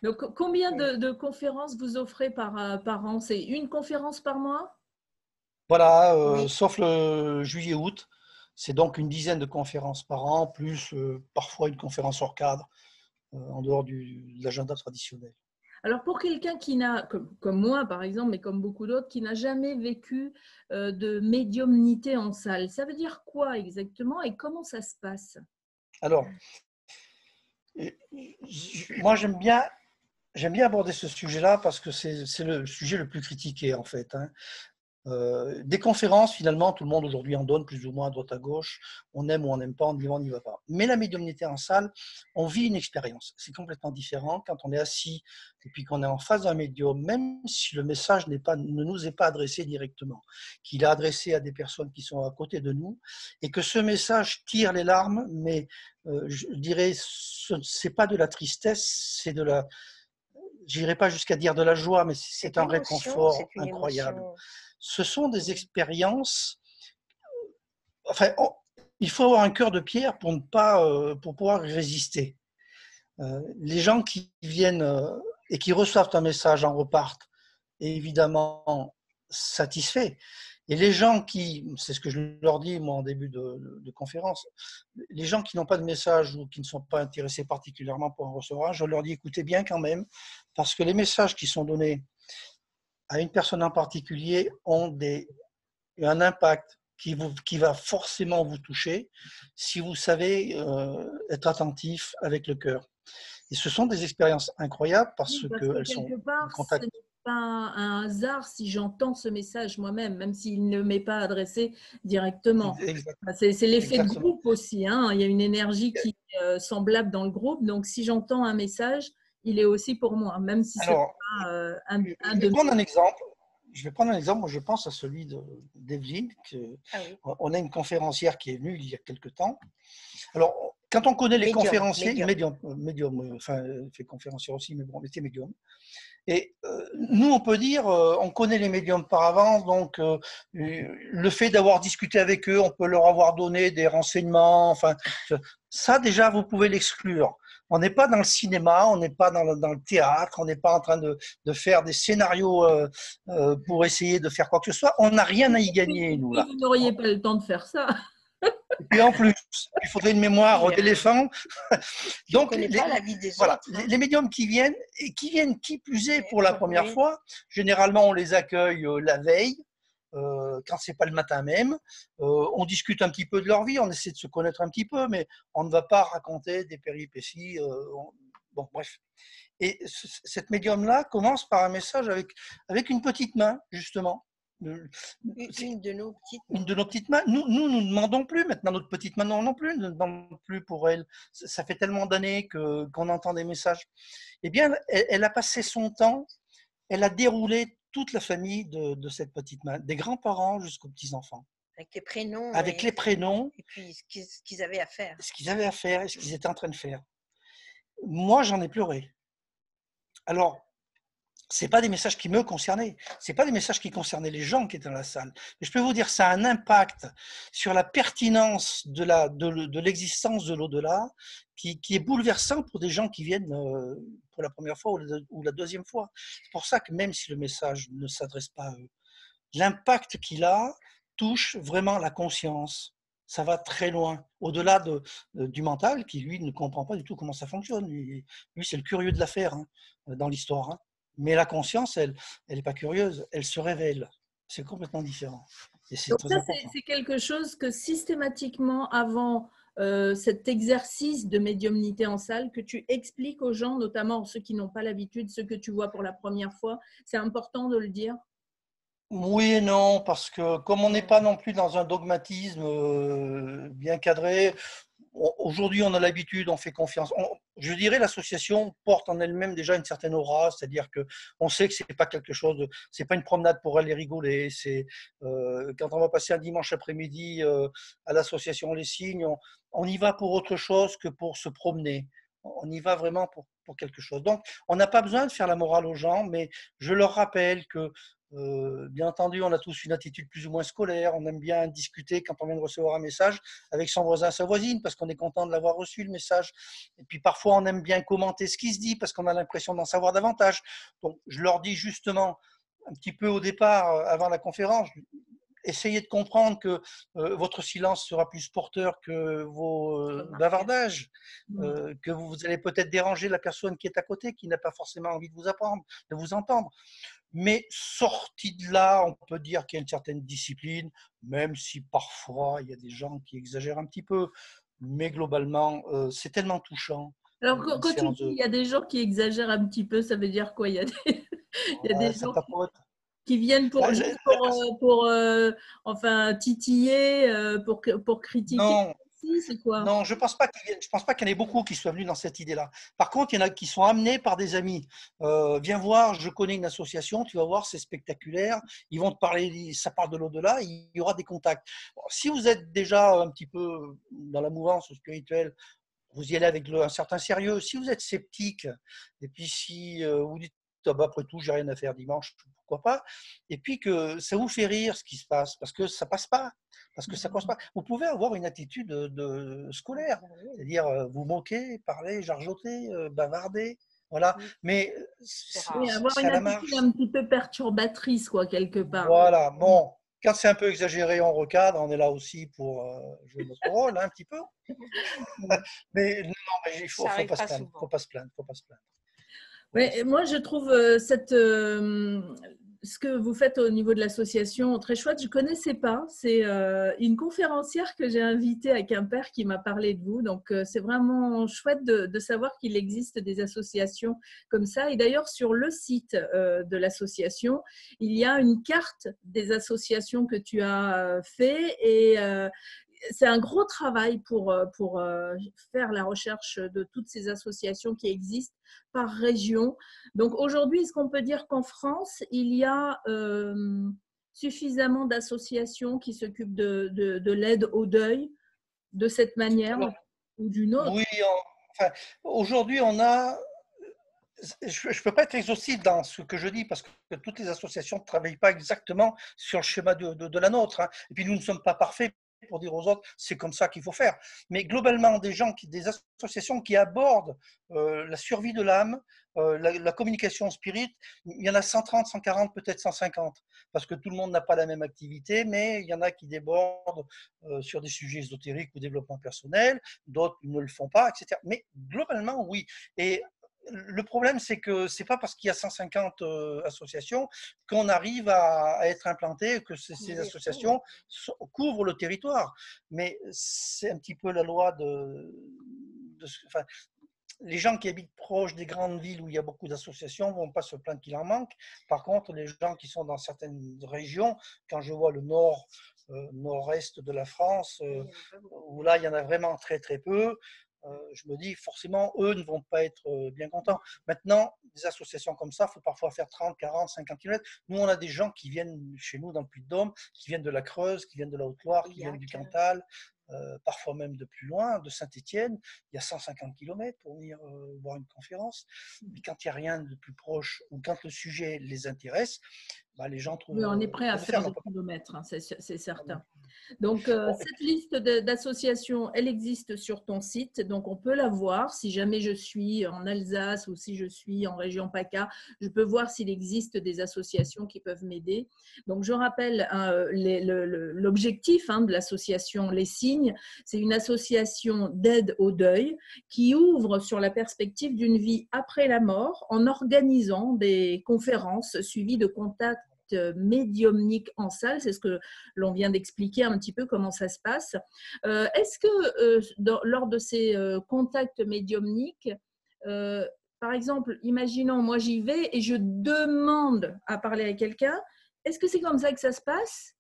Donc, combien de conférences vous offrez par an? C'est une conférence par mois? Voilà, sauf le juillet-août. C'est donc une dizaine de conférences par an, plus parfois une conférence hors cadre, en dehors de l'agenda traditionnel. Alors, pour quelqu'un qui n'a, comme moi par exemple, mais comme beaucoup d'autres, qui n'a jamais vécu de médiumnité en salle, ça veut dire quoi exactement et comment ça se passe? Alors, moi j'aime bien aborder ce sujet-là parce que c'est le sujet le plus critiqué en fait. Des conférences, finalement, tout le monde aujourd'hui en donne plus ou moins à droite à gauche. On aime ou on n'aime pas, on y va, on n'y va pas. Mais la médiumnité en salle, on vit une expérience. C'est complètement différent quand on est assis et puis qu'on est en face d'un médium, même si le message ne nous est pas adressé directement, qu'il est adressé à des personnes qui sont à côté de nous et que ce message tire les larmes, mais je dirais, ce n'est pas de la tristesse, c'est de la... Je n'irai pas jusqu'à dire de la joie, mais c'est un réconfort incroyable. Ce sont des expériences. Enfin, il faut avoir un cœur de pierre pour pouvoir résister. Les gens qui viennent et qui reçoivent un message en repartent évidemment satisfaits. Et les gens c'est ce que je leur dis moi en début de conférence, les gens qui n'ont pas de message ou qui ne sont pas intéressés particulièrement pour en recevoir, je leur dis écoutez bien quand même, parce que les messages qui sont donnés à une personne en particulier ont un impact qui va forcément vous toucher si vous savez être attentif avec le cœur. Et ce sont des expériences incroyables parce qu'elles sont en contact. Ce n'est pas un hasard si j'entends ce message moi-même, même s'il ne m'est pas adressé directement. C'est l'effet de groupe aussi. Hein. Il y a une énergie qui est semblable dans le groupe. Donc, si j'entends un message, il est aussi pour moi, même si ce n'est pas un de Je vais prendre un exemple. Moi, je pense à celui d'Evelyne. On a une conférencière qui est venue il y a quelque temps. Alors, quand on connaît les conférenciers, médium, enfin, elle fait conférencière aussi, mais bon, c'est médium. Et nous, on peut dire, on connaît les médiums par avance, donc le fait d'avoir discuté avec eux, on peut leur avoir donné des renseignements, enfin, ça déjà, vous pouvez l'exclure. On n'est pas dans le cinéma, on n'est pas dans le théâtre, on n'est pas en train de faire des scénarios pour essayer de faire quoi que ce soit. On n'a rien à y gagner, nous, là. Vous n'auriez pas le temps de faire ça. Et puis en plus, il faudrait une mémoire d'éléphant. Donc, les médiums qui viennent, qui plus est pour la première fois, généralement on les accueille la veille, quand c'est pas le matin même. On discute un petit peu de leur vie, on essaie de se connaître un petit peu, mais on ne va pas raconter des péripéties. Bon, bref. Et cette médium-là commence par un message avec une petite main, justement. Une de nos petites mains. Nous ne demandons plus maintenant notre petite main non plus, ne demandons plus pour elle. Ça fait tellement d'années qu'on entend des messages. Eh bien, elle a passé son temps elle a déroulé toute la famille de cette petite main, des grands-parents jusqu'aux petits-enfants, Avec les prénoms avec les prénoms, et puis ce qu'ils avaient à faire. ce qu'ils avaient à faire et ce qu'ils étaient en train de faire. Moi, j'en ai pleuré. Alors, c'est pas des messages qui me concernaient, c'est pas des messages qui concernaient les gens qui étaient dans la salle. Mais je peux vous dire, ça a un impact sur la pertinence de l'existence de l'au-delà qui est bouleversant pour des gens qui viennent pour la première fois ou la deuxième fois. C'est pour ça que même si le message ne s'adresse pas à eux, l'impact qu'il a touche vraiment la conscience. Ça va très loin, au-delà du mental qui, lui, ne comprend pas du tout comment ça fonctionne. Lui c'est le curieux de l'affaire hein, dans l'histoire. Hein. Mais la conscience, elle n'est pas curieuse, elle se révèle. C'est complètement différent. Et c'est Donc très ça, important. c'est quelque chose que systématiquement, avant cet exercice de médiumnité en salle, que tu expliques aux gens, notamment ceux qui n'ont pas l'habitude, ceux que tu vois pour la première fois, c'est important de le dire. Oui et non, parce que comme on n'est pas non plus dans un dogmatisme bien cadré, aujourd'hui on a l'habitude, on fait confiance. Je dirais l'association porte en elle-même déjà une certaine aura, c'est-à-dire que on sait que c'est pas quelque chose, c'est pas une promenade pour aller rigoler. C'est quand on va passer un dimanche après-midi à l'association Les Signes, on y va pour autre chose que pour se promener. On y va vraiment pour quelque chose. Donc, on n'a pas besoin de faire la morale aux gens, mais je leur rappelle que bien entendu, on a tous une attitude plus ou moins scolaire. On aime bien discuter quand on vient de recevoir un message avec son voisin, sa voisine, parce qu'on est content de l'avoir reçu, le message. Et puis parfois, on aime bien commenter ce qui se dit parce qu'on a l'impression d'en savoir davantage. Donc, je leur dis justement un petit peu au départ, avant la conférence, essayez de comprendre que votre silence sera plus porteur que vos bavardages, que vous allez peut-être déranger la personne qui est à côté, qui n'a pas forcément envie de vous apprendre, de vous entendre. Mais sorti de là, on peut dire qu'il y a une certaine discipline, même si parfois il y a des gens qui exagèrent un petit peu. Mais globalement, c'est tellement touchant. Alors, Une quand tu séance dis il de. y a des gens qui exagèrent un petit peu, ça veut dire quoi? Il y a des Ça gens papote. qui viennent Bah, juste enfin, titiller, pour critiquer. non, Si, c'est quoi? non, je pense pas je pense pas qu'il y en ait beaucoup qui soient venus dans cette idée-là. Par contre, il y en a qui sont amenés par des amis. Viens voir, je connais une association, tu vas voir, c'est spectaculaire. Ils vont te parler, ça parle de l'au-delà, il y aura des contacts. Bon, si vous êtes déjà un petit peu dans la mouvance spirituelle, vous y allez avec un certain sérieux. Si vous êtes sceptique, et puis si vous dites, ah bah, après tout, j'ai rien à faire dimanche, pourquoi pas, et puis que ça vous fait rire ce qui se passe, parce que ça passe pas, parce que ça passe pas. Vous pouvez avoir une attitude de scolaire, c'est-à-dire vous moquer, parler, jarjoter, bavarder, voilà, mais Oui, avoir c'est une à la attitude marge. un petit peu perturbatrice, quoi, quelque part. Voilà, bon, quand c'est un peu exagéré, on recadre, on est là aussi pour jouer notre rôle, hein, un petit peu. Mais non, mais il Ça faut arrive pas se pas plaindre, souvent. faut pas se plaindre. Ouais, moi, je trouve ce que vous faites au niveau de l'association très chouette. Je ne connaissais pas. C'est une conférencière que j'ai invitée à Quimper qui m'a parlé de vous. Donc, c'est vraiment chouette de savoir qu'il existe des associations comme ça. Et d'ailleurs, sur le site de l'association, il y a une carte des associations que tu as fait. Et c'est un gros travail pour faire la recherche de toutes ces associations qui existent par région. Donc aujourd'hui, est-ce qu'on peut dire qu'en France, il y a suffisamment d'associations qui s'occupent de l'aide au deuil de cette manière Alors, ou d'une autre? oui, enfin, aujourd'hui, on a. Je ne peux pas être exhaustif dans ce que je dis parce que toutes les associations ne travaillent pas exactement sur le schéma de la nôtre. Hein. Et puis nous ne sommes pas parfaits pour dire aux autres c'est comme ça qu'il faut faire. Mais globalement, des associations qui abordent la survie de l'âme, la communication spirit, il y en a 130, 140, peut-être 150, parce que tout le monde n'a pas la même activité, mais il y en a qui débordent sur des sujets ésotériques ou développement personnel, d'autres ne le font pas, etc. Mais globalement, oui. Et le problème, c'est que c'est pas parce qu'il y a 150 associations qu'on arrive à être implanté, que ces associations couvrent le territoire. Mais c'est un petit peu la loi enfin, les gens qui habitent proches des grandes villes où il y a beaucoup d'associations ne vont pas se plaindre qu'il en manque. Par contre, les gens qui sont dans certaines régions, quand je vois le nord-est de la France, où là, il y en a vraiment très très peu, je me dis forcément, eux ne vont pas être bien contents. Maintenant, des associations comme ça, il faut parfois faire 30, 40, 50 km. Nous, on a des gens qui viennent chez nous dans le Puy-de-Dôme, qui viennent de la Creuse, qui viennent de la Haute-Loire, qui viennent du Cantal, parfois même de plus loin, de Saint-Étienne. Il y a 150 km pour venir voir une conférence. Mais quand il n'y a rien de plus proche ou quand le sujet les intéresse, bah, les gens trouvent. Oui, on est prêt à faire des kilomètres, hein, c'est certain. Donc, cette liste d'associations, elle existe sur ton site, donc on peut la voir. Si jamais je suis en Alsace ou si je suis en région PACA, je peux voir s'il existe des associations qui peuvent m'aider. Donc, je rappelle l'objectif de l'association Les Signes. C'est une association d'aide au deuil qui ouvre sur la perspective d'une vie après la mort en organisant des conférences suivies de contacts médiumnique en salle, c'est ce que l'on vient d'expliquer un petit peu comment ça se passe. Est-ce que lors de ces contacts médiumniques, par exemple, imaginons, moi j'y vais et je demande à parler à quelqu'un, est-ce que c'est comme ça que ça se passe?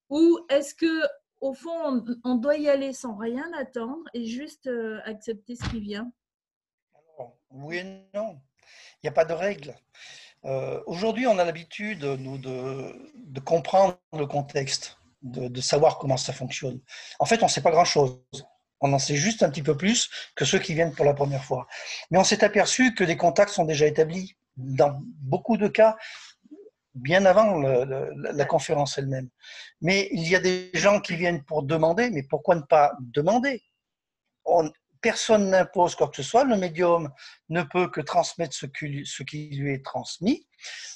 Ou est-ce que au fond, on doit y aller sans rien attendre et juste accepter ce qui vient? Alors, oui et non. Il n'y a pas de règle. Aujourd'hui, on a l'habitude, nous, de comprendre le contexte, de savoir comment ça fonctionne. En fait, on ne sait pas grand-chose. On en sait juste un petit peu plus que ceux qui viennent pour la première fois. Mais on s'est aperçu que des contacts sont déjà établis, dans beaucoup de cas, bien avant la conférence elle-même. Mais il y a des gens qui viennent pour demander, mais pourquoi ne pas demander? Personne n'impose quoi que ce soit. Le médium ne peut que transmettre ce qui lui est transmis.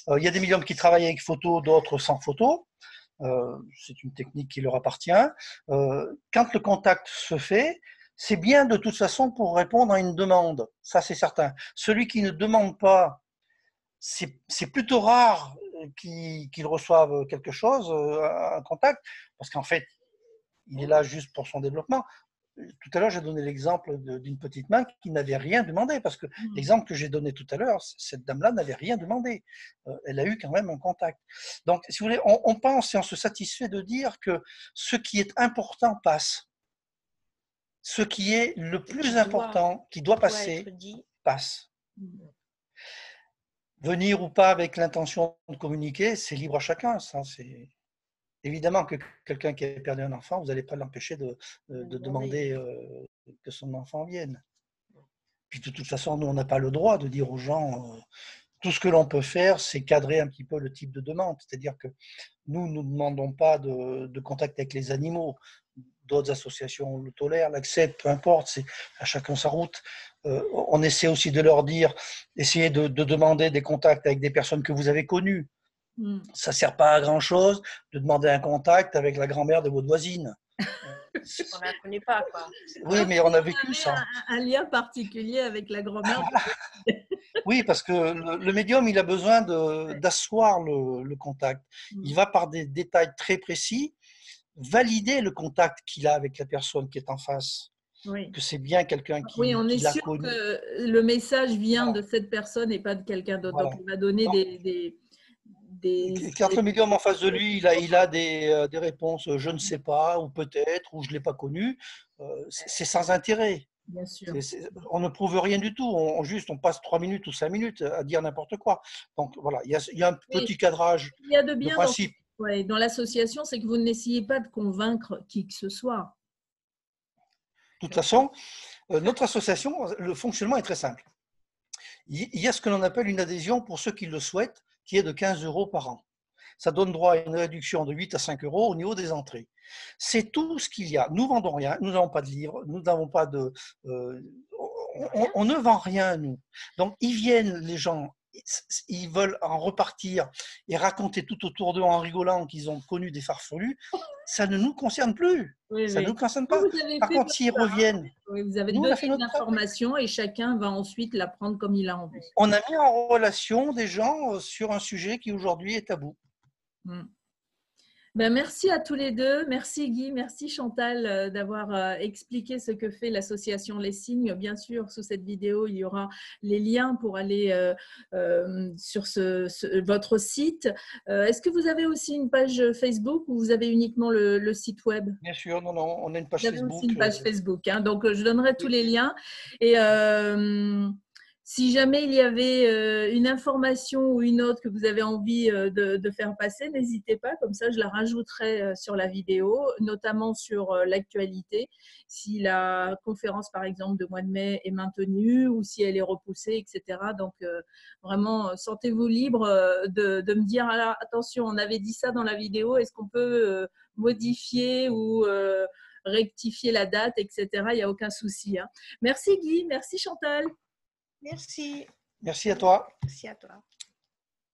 Il y a des médiums qui travaillent avec photo, d'autres sans photo. C'est une technique qui leur appartient. Quand le contact se fait, c'est bien de toute façon pour répondre à une demande. Ça, c'est certain. Celui qui ne demande pas, c'est plutôt rare qu'il reçoive quelque chose, un contact, parce qu'en fait, il est là juste pour son développement. Tout à l'heure, j'ai donné l'exemple d'une petite main qui n'avait rien demandé, parce que l'exemple que j'ai donné tout à l'heure, cette dame-là n'avait rien demandé. Elle a eu quand même un contact. Donc, si vous voulez, on pense et on se satisfait de dire que ce qui est important passe. Ce qui est le plus important, qui doit passer, passe. Venir ou pas avec l'intention de communiquer, c'est libre à chacun. Ça, c'est... Évidemment que quelqu'un qui a perdu un enfant, vous n'allez pas l'empêcher de demander que son enfant vienne. Puis de toute façon, nous, on n'a pas le droit de dire aux gens, tout ce que l'on peut faire, c'est cadrer un petit peu le type de demande. C'est-à-dire que nous ne demandons pas de contact avec les animaux. D'autres associations le tolèrent, l'acceptent, peu importe, c'est à chacun sa route. On essaie aussi de leur dire, essayez de demander des contacts avec des personnes que vous avez connues. Ça ne sert pas à grand-chose de demander un contact avec la grand-mère de votre voisine. On ne la connaît pas, quoi. Oui, mais on a vécu ça. Un lien particulier avec la grand-mère. Oui, parce que le médium, il a besoin d'asseoir le contact. Il va par des détails très précis valider le contact qu'il a avec la personne qui est en face. Oui. Que c'est bien quelqu'un qui oui, on est sûr connu. Que le message vient de cette personne et pas de quelqu'un d'autre. Voilà. Donc, il va donner Quand le médium en face de lui, il a des réponses je ne sais pas, ou peut-être, ou je ne l'ai pas connu, c'est sans intérêt. Bien sûr. On ne prouve rien du tout, on passe 3 minutes ou 5 minutes à dire n'importe quoi. Donc voilà, il y a un petit cadrage il y a de bien principe. Dans l'association, c'est que vous n'essayez pas de convaincre qui que ce soit. De toute façon, notre association, le fonctionnement est très simple. Il y a ce que l'on appelle une adhésion pour ceux qui le souhaitent, qui est de 15 € par an. Ça donne droit à une réduction de 8 à 5 € au niveau des entrées. C'est tout ce qu'il y a. Nous ne vendons rien, nous n'avons pas de livres, nous n'avons pas de... on ne vend rien, nous. Donc, ils viennent, les gens, ils veulent en repartir et raconter tout autour d'eux en rigolant qu'ils ont connu des farfelus. Ça ne nous concerne plus. Oui, ça ne nous concerne pas. Par contre, s'ils reviennent... Oui, vous avez donné une information et chacun va ensuite la prendre comme il a envie. On a mis en relation des gens sur un sujet qui aujourd'hui est tabou. Ben, merci à tous les deux. Merci Guy, merci Chantal d'avoir expliqué ce que fait l'association Les Signes. Bien sûr, sous cette vidéo, il y aura les liens pour aller sur votre site. Est-ce que vous avez aussi une page Facebook ou vous avez uniquement le site web? Bien sûr, non, non, on a une page Vous avez aussi Facebook. une page Facebook, hein. Donc je donnerai tous les liens. Et si jamais il y avait une information ou une autre que vous avez envie de faire passer, n'hésitez pas, comme ça je la rajouterai sur la vidéo, notamment sur l'actualité, si la conférence par exemple de mois de mai est maintenue ou si elle est repoussée, etc. Donc vraiment, sentez-vous libre de me dire, ah, attention, on avait dit ça dans la vidéo, est-ce qu'on peut modifier ou rectifier la date, etc. Il n'y a aucun souci, hein. Merci Guy, merci Chantal. Merci. Merci à toi. Merci à toi.